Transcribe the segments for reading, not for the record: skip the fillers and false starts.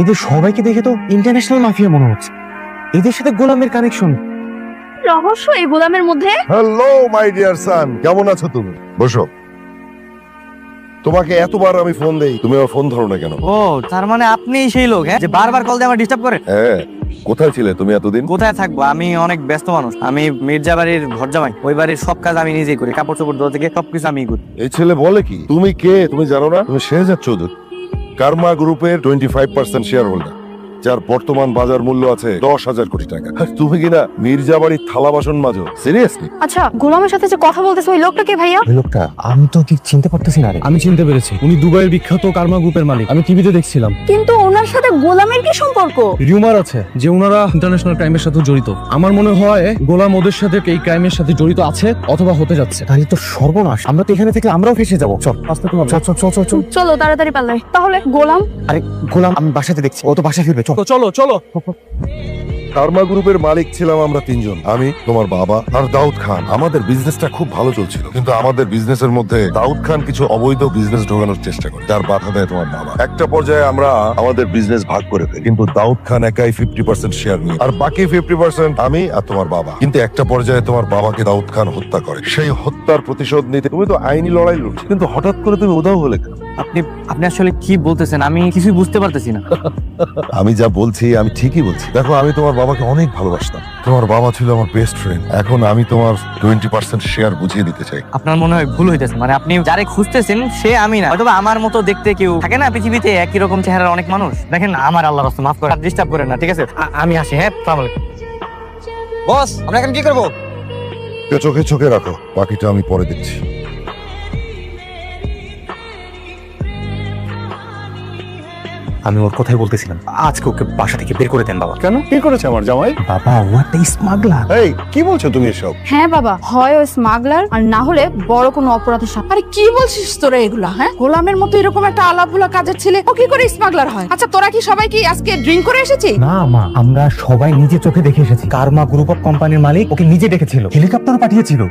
এদের সবাইকে দেখে তো ইন্টারন্যাশনাল মাফিয়া মনে হচ্ছে। এদের সাথে গোলামের কানেকশন। রহস্য এই গোলামের মধ্যে। হ্যালো মাই ডিয়ার সান, কেমন আছো তুমি? বসো। তোমাকে এতবার আমি ফোন দেই, তুমি আমার ফোন ধরো না কেন? ও, তার মানে আপনি সেই লোক যে বারবার কল দিয়ে আমার ডিস্টার্ব করে? হ্যাঁ, কোথায় ছিলে তুমি এতদিন? কোথায় থাকবো, আমি অনেক ব্যস্ত মানুষ। আমি মির্জা বাড়ির ঘর জামাই, ওই বাড়ির সব কাজ আমি নিজেই করি, কাপড় চোপড় ধোয়া থেকে সবকিছু আমি করি। এই ছেলে বলে কি? তুমি কে তুমি জানো না? তুমি শেহজাদ চৌধুরী, কার্মা গ্রুপের 25% শেয়ার হোল্ডার, যার বর্তমান বাজার মূল্য আছে 10,000 কোটি টাকা। আর তুমি কিনা মির্জা বাড়ির থালা বাসন মাজো? সিরিয়াসলি? আচ্ছা, গোলামের সাথে যে কথা বলতেছে ওই লোকটা কে ভাইয়া? ওই লোকটা আমি তো ঠিক চিনতে পারতেছি না রে। আমি চিনতে পেরেছি, উনি দুবাইয়ের বিখ্যাত কার্মা গ্রুপের মালিক। আমি টিভিতে দেখছিলাম। কিন্তু ওনার সাথে গোলামের কি সম্পর্ক? রিউমার আছে যে ওনারা ইন্টারন্যাশনাল ক্রাইমের সাথে জড়িত। আমার মনে হয় গোলাম ওদের সাথে এই ক্রাইমের সাথে জড়িত আছে অথবা হতে যাচ্ছে। তাহলে তো সর্বনাশ, আমরা তো এখানে থেকে আমরাও ফেসে যাবো। চল আস্তে করে চল চল চল চল চল। চলো তাড়াতাড়ি পাল্লাই। তাহলে গোলাম? আরে গোলাম আমি বাসাতে দেখছি, ও তো বাসা ফিরবে। চল তো চলো চলো। কার্মা গ্রুপের মালিক ছিলাম আমরা তিনজন, আমি, তোমার বাবা আর দাউদ খান। আমাদের বিজনেসটা খুব ভালো চলছিল, কিন্তু আমাদের বিজনেসের মধ্যে দাউদ খান কিছু অবৈধ বিজনেস ঢোকানোর চেষ্টা করে, যার বাধা দেয় তোমার বাবা। একটা পর্যায়ে আমরা আমাদের বিজনেস ভাগ করে ফেলি, কিন্তু দাউদ খান একাই 50% শেয়ার নিয়ে, আর বাকি 50% আমি আর তোমার বাবা। কিন্তু একটা পর্যায়ে তোমার বাবাকে দাউদ খান হত্যা করে। সেই হত্যার প্রতিশোধ নিতে তুমি তো আইনি লড়াই লড়ছো, কিন্তু হঠাৎ করে তুমি উধাও হলে কেন? আপনি আপনি আসলে কি বলতেছেন? আমি কিছুই বুঝতে পারতেছি না। আমি যা বলছি আমি ঠিকই বলছি। দেখো, আমি তোমার বাবাকে অনেক ভালোবাসতাম, তোমার বাবা ছিল আমার বেস্ট ফ্রেন্ড। এখন আমি তোমার 20% শেয়ার বুঝিয়ে দিতে চাই। আপনার মনে হয় ভুল হইতেছে, মানে আপনি যারে খুঁজতেছেন সে আমি না, হয়তো আমার মতো দেখতে কেউ থাকে না পৃথিবীতে, একই রকম চেহারার অনেক মানুষ। দেখেন না, আমার আল্লাহর রাস্তা মাফ করে, ডিস্টার্ব করেন না, ঠিক আছে? আমি আসি। হ্যাঁ, আসসালামু আলাইকুম। বস, আমরা এখন কি করবো? চোখে চোখে রাখো, বাকিটা আমি পরে দেখছি। আমি ওর কথাই বলতেছিলাম, আজকে ওকে বাসা থেকে বের করে দেন বাবা। কেন? কি করেছে আমার জামাই? বাবা, ও একটা স্মাগলার। এই, কি বলছো তুমি এসব? হ্যাঁ বাবা, হয় ও স্মাগলার আর না হলে বড় কোনো অপরাধের সাথে। আরে কি বলছিস তোরা এগুলা? হ্যাঁ, গোলামের মতো এরকম একটা আলাভুলা কাজের ছেলে ও কি করে স্মাগলার হয়? আচ্ছা, তোরা কি সবাই কি আজকে ড্রিঙ্ক করে এসেছিস? না মা, আমরা সবাই নিজে চোখে দেখে এসেছি। কার্মা গ্রুপ অফ কোম্পানির মালিক ওকে নিজে ডেকেছিল, হেলিকপ্টারও পাঠিয়েছিল।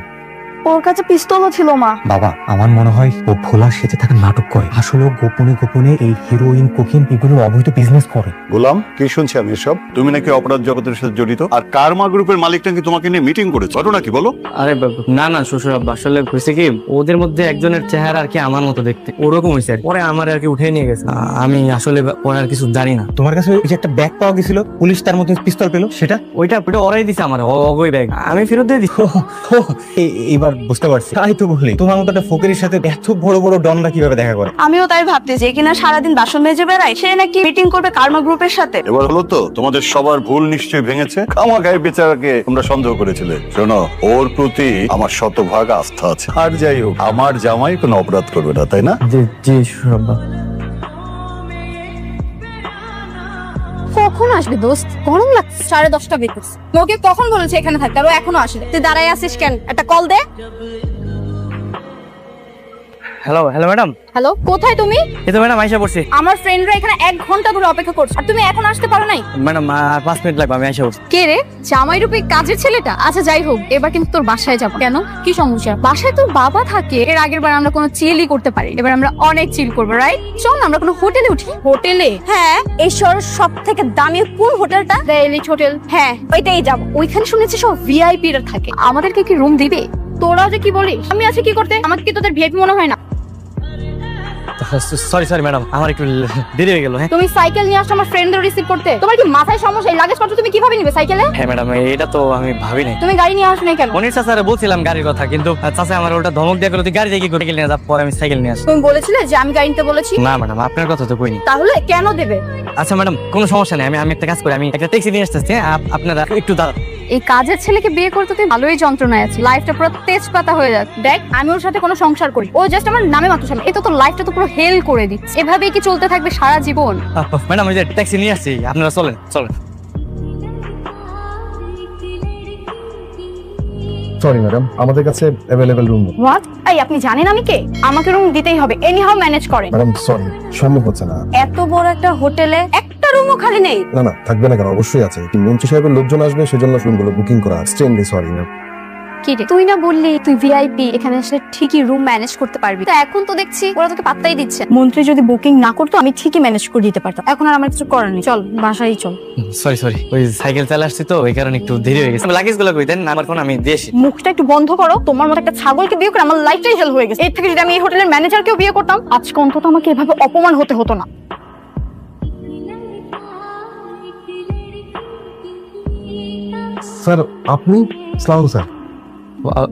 ওর কাছে পিস্তলও ছিল মা। বাবা, আমার মনে হয় ও ভোলা সেজে থাকা নাটক করে। আসলে ও গোপনে গোপনে এই হিরোইন, কোকিন এগুলো অবৈধ বিজনেস করে। গোলাম, কি শুনছি আমি এসব? তুমি নাকি অপরাধ জগতের সাথে জড়িত, আর কার্মা গ্রুপের মালিক নাকি তোমাকে নিয়ে মিটিং করেছে। ঘটনা কি বলো? আরে না না শ্বশুর আব্বা, আসলে হয়েছে কি, ওদের মধ্যে একজনের চেহারা আর কি আমার মতো দেখতে, ওরকম হয়েছে। পরে আমার আর কি উঠে নিয়ে গেছে। আমি আসলে পরে আর কিছু জানি না। তোমার কাছে ওই যে একটা ব্যাগ পাওয়া গেছিল, পুলিশ তার মধ্যে পিস্তল পেলো, সেটা ওইটা ওরাই দিছে আমার, অগৈ ব্যাগ। আমি ফেরত দিয়ে দিই। এবার বুঝতে পারছি। তাই তো বলি, তোমার মতো একটা ফকিরের সাথে এত বড় বড় ডনরা কিভাবে দেখা করে। আমিও তাই ভাবতেছি, কিনা সারাদিন বাসন মেজে বেড়ায়, সে নাকি মিটিং করবে কার্মা গ্রুপের সাথে। এবার হলো তো, তোমাদের সবার ভুল নিশ্চয়ই ভেঙেছে। খামাখাই বেচারাকে তোমরা সন্দেহ করেছিলে। শোনো, ওর প্রতি আমার শতভাগ আস্থা আছে। আর যাই হোক, আমার জামাই কোনো অপরাধ করবে না, তাই না? জি জি শ্বশুর আব্বা। কখন আসবে দোস্ত? গরম লাগছে। 10:30 বেজেছে। তোকে কখন বলেছে এখানে থাকতে, আর ও এখনো আসে? তুই দাঁড়ায় আছিস কেন? একটা কল দে। Hello hello madam. হ্যালো, কোথায় তুমি? এই তো ম্যাডাম, আইসা পড়ছি। আমার ফ্রেন্ডরা এখানে 1 ঘন্টা ধরে অপেক্ষা করছে, আর তুমি এখন আসতে পারো নাই? ম্যাডাম, আর 5 মিনিট লাগবে, আমি আইসা পড়ছি। কে রে, জামাই রূপে কাজের ছেলেটা? আচ্ছা যাই হোক, এবার কিন্তু তোর বাসায় যাবো। কেন, কি সমস্যা? বাসায় তোর বাবা থাকে। এর আগের বার আমরা কোনো চিলই করতে পারি, এবার আমরা অনেক চিল করবো, রাইট? চল না আমরা কোনো হোটেলে উঠি। হোটেলে? হ্যাঁ, এই শহরের সব থেকে দামি কোন হোটেলটা? The elite hotel. হ্যাঁ, ওইটাই যাবো। ওইখানে শুনেছি সব ভিআইপি রা থাকে। আমাদেরকে কি রুম দিবে? তোরা যে কি বলিস? আমি আছি কি করতে? আমাকে কি তোদের ভিআইপি মনে হয় না? সরি ম্যাডাম, আমার একটু দেরি হয়ে গেল। হ্যাঁ, তুমি সাইকেল নিয়ে আসছো আমার ফ্রেন্ডদের রিসিভ করতে? তোমার কি মাথায় সমস্যা? এই লাগেজ পত্র তুমি কিভাবে নিবে সাইকেলে? হ্যাঁ ম্যাডাম, এটা তো আমি ভাবি নাই। তুমি গাড়ি নিয়ে আসো না কেন? মনির চাচারে বলছিলাম গাড়ির কথা, কিন্তু চাচা আমার ওটা ধমক দিয়ে গেল, তুই গাড়ি দিয়ে কি করে নিয়ে যা। পরে আমি সাইকেল নিয়ে আসি। তুমি বলেছিলে যে আমি গাড়ি নিতে বলেছি? না ম্যাডাম, আপনার কথা তো কইনি। তাহলে কেন দেবে? আচ্ছা ম্যাডাম, কোনো সমস্যা নেই, আমি একটা কাজ করি, আমি একটা ট্যাক্সি নিয়ে আসতেছি। আপনারা একটু দাঁড়ান। এই কাজের ছেলেকে বিয়ে করতে তুই ভালোই যন্ত্রণায় আছিস। লাইফটা পুরো তেজপাতা হয়ে যাচ্ছে। দেখ, আমি ওর সাথে কোনো সংসার করি, ও জাস্ট আমার নামে মাত্র স্বামী। এটা তো লাইফটা তো পুরো হেল করে দিচ্ছে। এভাবেই কি চলতে থাকবে সারা জীবন? ম্যাডাম, ওই যে ট্যাক্সি নিয়ে আসছি, আপনারা চলেন চলেন। সরি ম্যাডাম, আমাদের কাছে অ্যাভেলেবল রুম নেই। হোয়াট? এই আপনি জানেন আমি কে? আমাকে রুম দিতেই হবে, এনিহাউ ম্যানেজ করেন। ম্যাডাম সরি, সম্ভব হচ্ছে না। এত বড় একটা হোটেলে একটা রুমও খালি নেই? না থাকবে না কেন, অবশ্যই আছে। মন্ত্রী সাহেবের লোকজন আসবে, সেজন্য রুমগুলো বুকিং করা। Extremely sorry ma'am. কি রে তুই না বললি তুই ভিআইপি, এখানে আসলে ঠিকই রুম ম্যানেজ করতে পারবি, তো এখন তো দেখছি ওরা তোকে পাত্তাই দিচ্ছে। মন্ত্রী যদি বুকিং না করতো আমি ঠিকই ম্যানেজ করে দিতে পারতাম, এখন আর আমার কিছু করার নেই। চল বাসায় চল। সরি ওই সাইকেল চালা আসছি তো ওই কারণে একটু দেরি হয়ে গেছে। লাগেজ গুলো কই দেন, আমার কোন আমি দিয়েছি। মুখটা একটু বন্ধ করো, তোমার মতো একটা ছাগলকে বিয়ে করে আমার লাইফটাই হেল হয়ে গেছে। এর থেকে যদি আমি এই হোটেলের ম্যানেজারকেও বিয়ে করতাম আজকে অন্তত আমাকে এভাবে অপমান হতে হতো না। স্যার আপনি? সালাম স্যার।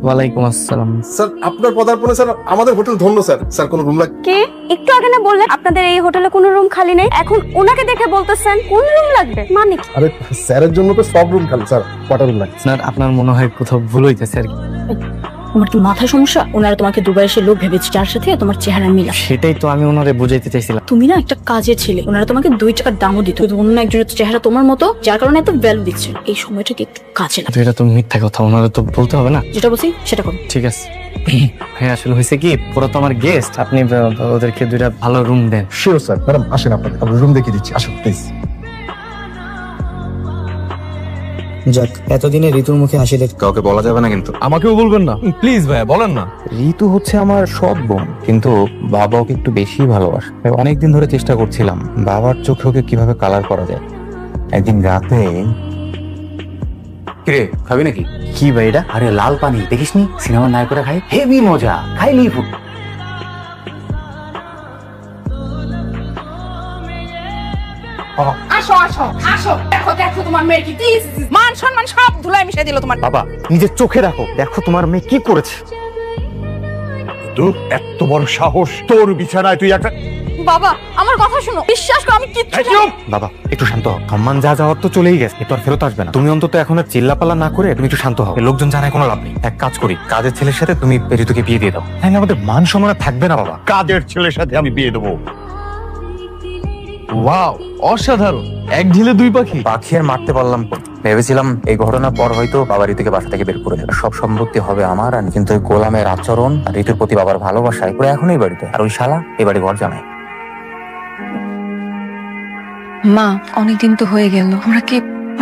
ওয়ালাইকুম আসসালাম। স্যার আপনার পদার্পণে স্যার আমাদের হোটেল ধন্য স্যার। স্যার কোনো রুম লাগবে? কে একটু আগে না বললেন আপনাদের এই হোটেলে কোনো রুম খালি নেই, এখন ওনাকে দেখে বলতেছেন কোন রুম লাগবে? মানে কি? আরে স্যারের জন্য তো সব রুম খালি স্যার, কটা রুম লাগবে? স্যার আপনার মনে হয় কোথাও ভুল হইতেছে আর কি। তোমার কি মাথায় সমস্যা? ওনারা তোমাকে দুবাই এসে লোক ভেবেছে যার সাথে তোমার চেহারা মিলা। সেটাই তো আমি ওনারে বুঝাইতে চাইছিলাম। তুমি না একটা কাজের ছেলে, ওনারা তোমাকে 2 টাকার দামও দিত, কিন্তু অন্য একজনের চেহারা তোমার মতো যার কারণে এত ভ্যালু দিচ্ছে। এই সময়টাকে একটু কাজে লাগা। তো এটা তো মিথ্যা কথা, ওনারে তো বলতে হবে না। যেটা বলছি সেটা করো। ঠিক আছে। হ্যাঁ আসলে হয়েছে কি, পুরো তো আমার গেস্ট, আপনি ওদেরকে 2টা ভালো রুম দেন। Sure sir. ম্যাডাম আসেন, আপনাদের রুম দেখিয়ে দিচ্ছি, আসুন প্লিজ। যাক, এতদিনে ঋতুর মুখে হাসি দেখ। কাউকে বলা যাবে না কিন্তু। আমাকেও বলবেন না প্লিজ ভাইয়া, বলেন না। ঋতু হচ্ছে আমার সৎ বোন, কিন্তু বাবা ওকে একটু বেশি ভালোবাসে। তাই অনেকদিন ধরে চেষ্টা করছিলাম বাবার চোখে ওকে কিভাবে কালার করা যায়। একদিন রাতে, কিরে খাবি নাকি? কি ভাই এটা? আরে লাল পানি দেখিসনি? সিনেমার নায়করা খায়, হেভি মজা, খাইলেই ফুট। আসো আসো আসো, দেখো দেখো তোমার মেয়ে কি মান সম্মান সব ধুলাই মিশাই দিল তোমার। বাবা নিজের চোখে দেখো তোমার মেয়ে কি করেছে। তোর এত বড় সাহস, তোর বিছানায় তুই একটা। বাবা আমার কথা শুনো, বিশ্বাস করো আমি কিচ্ছু জানি না। বাবা একটু শান্ত হও, সম্মান যা যাওয়ার তো চলেই গেছে, এ তো আর ফেরত আসবে না। তুমি অন্তত এখন আর চিল্লাপাল্লা না করে তুমি একটু শান্ত হও। লোকজন জানায় কোনো লাভ নেই। এক কাজ করি, কাজের ছেলের সাথে তুমি ঋতুকে বিয়ে দিয়ে দাও, তাহলে আমাদের মান সম্মান আর থাকবে না। বাবা কাজের ছেলের সাথে আমি বিয়ে দেবো? ওয়াও, অসাধারণ, এক ঢিলে 2 পাখি। পাখি আর মারতে পারলাম কই? ভেবেছিলাম এই ঘটনার পর হয়তো বাবা ঋতুকে বাসা থেকে বের করে দেবে, সব সম্পত্তি হবে আমার। আর কিন্তু ওই গোলামের আচরণ আর ঋতুর প্রতি বাবার ভালোবাসায় পুরো এখন এই বাড়িতে, আর ওই শালা এই বাড়ি ঘর জামাই। মা অনেকদিন তো হয়ে গেল, আমরা কি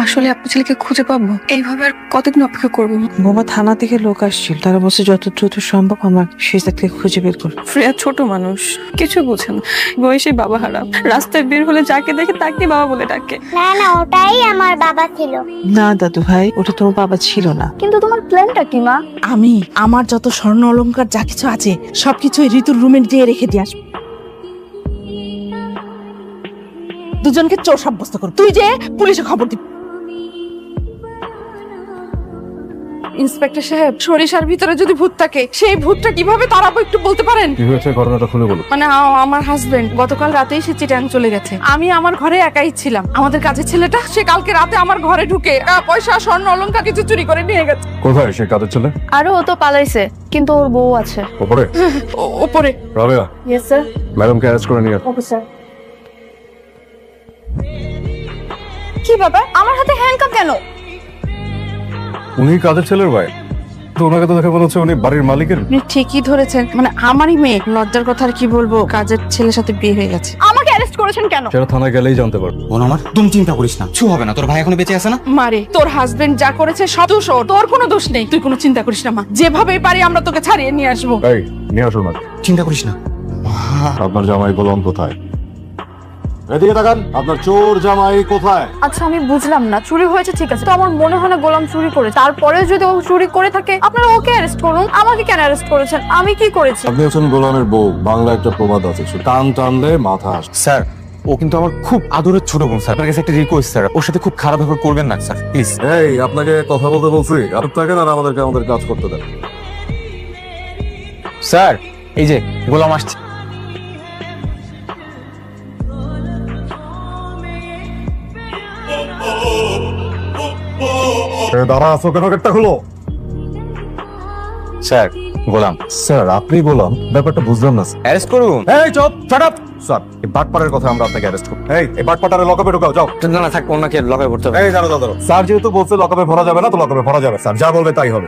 আসলে আপনার ছেলেকে খুঁজে পাবো? এইভাবে আর কতদিন অপেক্ষা করবো? বোমা থানা থেকে লোক আসছিল, তারা বলছে যত দ্রুত সম্ভব আমার সেজাকে খুঁজে বের করো। ফ্রেয়া ছোট মানুষ, কিছু বোঝে না, বয়সে বাবা হারা, রাস্তায় বের হলে যাকে দেখে তাকে বাবা বলে ডাকে। না না, ওটাই আমার বাবা ছিল। না দাদু ভাই, ওটা তোমার বাবা ছিল না। কিন্তু তোমার প্ল্যানটা কি মা? আমি আমার যত স্বর্ণ অলংকার যা কিছু আছে সবকিছু ঋতুর রুমে দিয়ে রেখে দিয়ে আসবো। দুজনকে চোর সাব্যস্ত কর, তুই যে পুলিশে খবর দিবি। ইন্সপেক্টর সাহেব, সরিষার ভিতরে যদি ভূত থাকে সেই ভূতটা কিভাবে তাড়াবো একটু বলতে পারেন? কি হয়েছে, ঘটনাটা খুলে বলো। মানে আমার হাজবেন্ড গতকাল রাতেই সে চিটাং চলে গেছে। আমি আমার ঘরে একাই ছিলাম। আমাদের কাজের ছেলেটা সে কালকে রাতে আমার ঘরে ঢুকে পয়সা স্বর্ণ অলংকার কিছু চুরি করে নিয়ে গেছে। কোথায় সে কাজের ছেলে? আরো ও তো পালাইছে, কিন্তু ওর বউ আছে ওপরে। ওপরে। Rabeya, yes sir. ম্যাডামকে অ্যারেস্ট করে নিয়ে। Okay sir. কি ব্যাপার, আমার হাতে হ্যান্ডকাপ কেন? উনি কাজের ছেলের ভাই, তো ওনাকে তো দেখে মনে হচ্ছে উনি বাড়ির মালিকের। আপনি ঠিকই ধরেছেন, মানে আমারই মেয়ে। লজ্জার কথা আর কি বলবো, কাজের ছেলের সাথে বিয়ে হয়ে গেছে। আমাকে অ্যারেস্ট করেছেন কেন? সেটা থানায় গেলেই জানতে পারবো। বোন আমার, তুমি চিন্তা করিস না, কিছু হবে না। তোর ভাই এখনো বেঁচে আছে না? মারে, তোর হাজবেন্ড যা করেছে সব দোষ ওর, তোর কোনো দোষ নেই। তুই কোনো চিন্তা করিস না মা, যেভাবেই পারি আমরা তোকে ছাড়িয়ে নিয়ে আসবো। এই নিয়ে আসুন না। চিন্তা করিস না। আপনার জামাই গোলাম কোথায়? এদিকে তাকান, আপনার চোর জামাই কোথায়? আচ্ছা আমি বুঝলাম না, চুরি হয়েছে ঠিক আছে, তো আমার মনে হয় না গোলাম চুরি করে। তারপরে যদি ও চুরি করে থাকে আপনারা ওকে অ্যারেস্ট করুন, আমাকে কেন অ্যারেস্ট করেছেন? আমি কি করেছি? আপনি হচ্ছেন গোলামের বউ। বাংলা একটা প্রবাদ আছে, টান টানলে মাথা আসে। স্যার ও কিন্তু আমার খুব আদরের ছোট বোন স্যার, আপনার কাছে একটা রিকোয়েস্ট স্যার, ওর সাথে খুব খারাপ ব্যবহার করবেন না স্যার প্লিজ। এই আপনাকে কথা বলতে বলছি, আর থাকেন আর আমাদেরকে আমাদের কাজ করতে দেন। স্যার এই যে গোলাম আসছে। দাঁড়া আছো কেন, গেটটা খুলো। স্যার গোলাম। স্যার আপনি গোলাম? ব্যাপারটা বুঝলাম না। অ্যারেস্ট করুন। এই চুপ, শাট আপ। স্যার এই বাটপাড়ের কথা আমরা আপনাকে অ্যারেস্ট করব। এই বাটপাড়ারে লকআপে ঢোকাও, যাও। না না থাক, ওনাকে লকাপে পড়তে হবে। এই দাঁড়াও দাঁড়াও। স্যার যেহেতু বলছে লকআপে ভরা যাবে না, তো লকআপে ভরা যাবে। স্যার যা বলবে তাই হবে।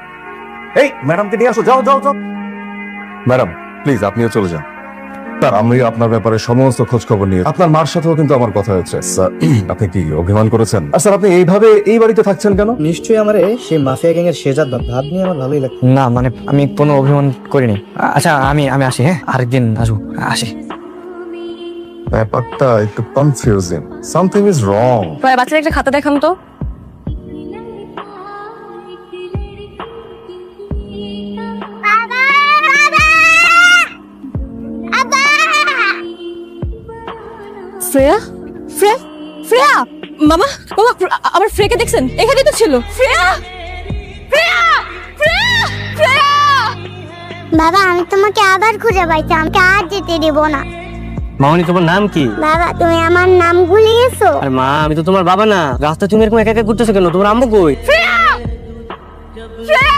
এই ম্যাডামকে নিয়ে আসো, যাও যাও যাও। ম্যাডাম প্লিজ আপনিও চলে যান। স্যার আমি আপনার ব্যাপারে সমস্ত খোঁজ খবর নিয়ে আপনার মার সাথেও কিন্তু আমার কথা হয়েছে স্যার। আপনি কি অভিমান করেছেন? আর স্যার আপনি এইভাবে এই বাড়িতে থাকছেন কেন? নিশ্চয়ই আমারে সেই মাফিয়া গ্যাং এর শেজাদ ভাব নিয়ে আমার ভালোই লাগে। না মানে আমি কোনো অভিমান করিনি। আচ্ছা আমি আসি, হ্যাঁ আরেকদিন আসবো, আসি। ব্যাপারটা একটু কনফিউজিং, সামথিং ইজ রং। বাচ্চাদের একটা খাতা দেখান তো। শ্রেয়া শ্রেয়া শ্রেয়া মামা মামা আমার ফ্রেকে দেখছেন? এখানে তো ছিল শ্রেয়া শ্রেয়া শ্রেয়া শ্রেয়া। বাবা আমি তোমাকে আবার খুঁজে পাইছি, আমাকে আর যেতে দেব না। মামনি তোমার নাম কি? বাবা তুমি আমার নাম ভুলে গেছো? আর মা আমি তো তোমার বাবা না, রাস্তায় তুমি এরকম একা একা ঘুরতেছো কেন? তোমার আম্মু কই? শ্রেয়া শ্রেয়া